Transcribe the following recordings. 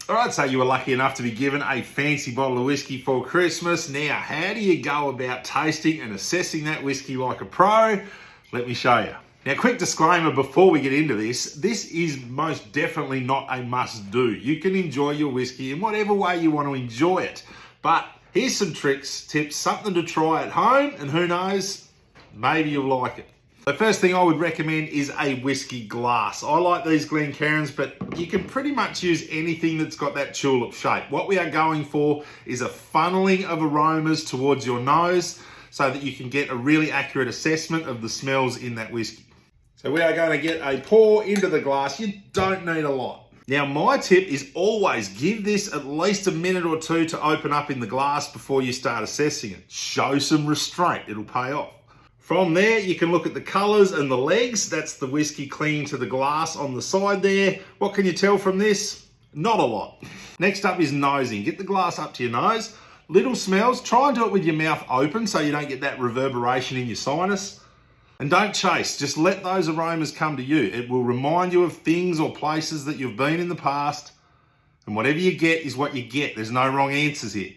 All right, so you were lucky enough to be given a fancy bottle of whiskey for Christmas. Now, how do you go about tasting and assessing that whiskey like a pro? Let me show you. Now, quick disclaimer before we get into this is most definitely not a must-do. You can enjoy your whiskey in whatever way you want to enjoy it. But here's some tricks, tips, something to try at home, and who knows, maybe you'll like it. The first thing I would recommend is a whiskey glass. I like these Glencairns, but you can pretty much use anything that's got that tulip shape. What we are going for is a funneling of aromas towards your nose so that you can get a really accurate assessment of the smells in that whiskey. So we are going to get a pour into the glass. You don't need a lot. Now, my tip is always give this at least a minute or two to open up in the glass before you start assessing it. Show some restraint, it'll pay off. From there, you can look at the colours and the legs. That's the whiskey clinging to the glass on the side there. What can you tell from this? Not a lot. Next up is nosing. Get the glass up to your nose. Little smells. Try and do it with your mouth open so you don't get that reverberation in your sinus. And don't chase. Just let those aromas come to you. It will remind you of things or places that you've been in the past. And whatever you get is what you get. There's no wrong answers here.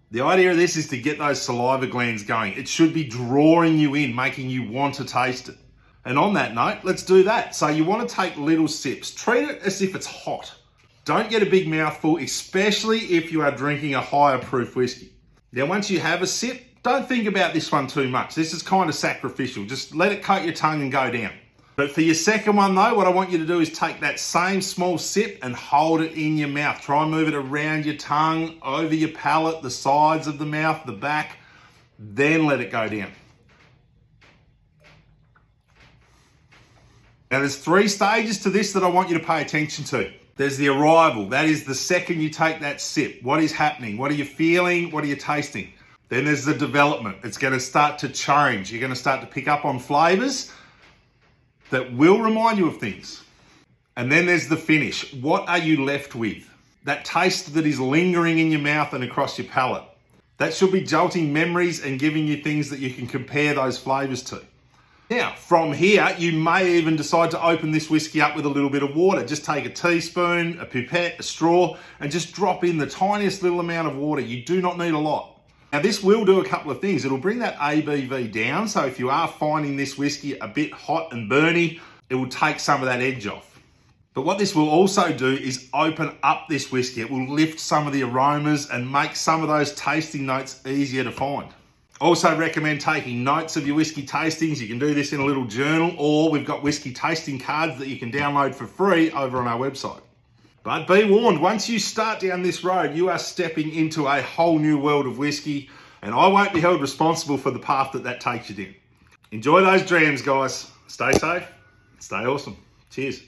The idea of this is to get those saliva glands going. It should be drawing you in, making you want to taste it. And on that note, let's do that. So you want to take little sips. Treat it as if it's hot. Don't get a big mouthful, especially if you are drinking a higher proof whiskey. Now, once you have a sip, don't think about this one too much. This is kind of sacrificial. Just let it coat your tongue and go down. But for your second one though, what I want you to do is take that same small sip and hold it in your mouth. Try and move it around your tongue, over your palate, the sides of the mouth, the back, then let it go down. Now there's 3 stages to this that I want you to pay attention to. There's the arrival. That is the second you take that sip. What is happening? What are you feeling? What are you tasting? Then there's the development. It's going to start to change. You're going to start to pick up on flavors that will remind you of things. And then there's the finish. What are you left with? That taste that is lingering in your mouth and across your palate. That should be jolting memories and giving you things that you can compare those flavors to. Now, from here, you may even decide to open this whiskey up with a little bit of water. Just take a teaspoon, a pipette, a straw, and just drop in the tiniest little amount of water. You do not need a lot. Now this will do a couple of things. It'll bring that ABV down. So if you are finding this whiskey a bit hot and burny, it will take some of that edge off. But what this will also do is open up this whiskey. It will lift some of the aromas and make some of those tasting notes easier to find. Also recommend taking notes of your whiskey tastings. You can do this in a little journal, or we've got whiskey tasting cards that you can download for free over on our website. But be warned, once you start down this road, you are stepping into a whole new world of whiskey, and I won't be held responsible for the path that takes you down. Enjoy those dreams, guys. Stay safe, stay awesome. Cheers.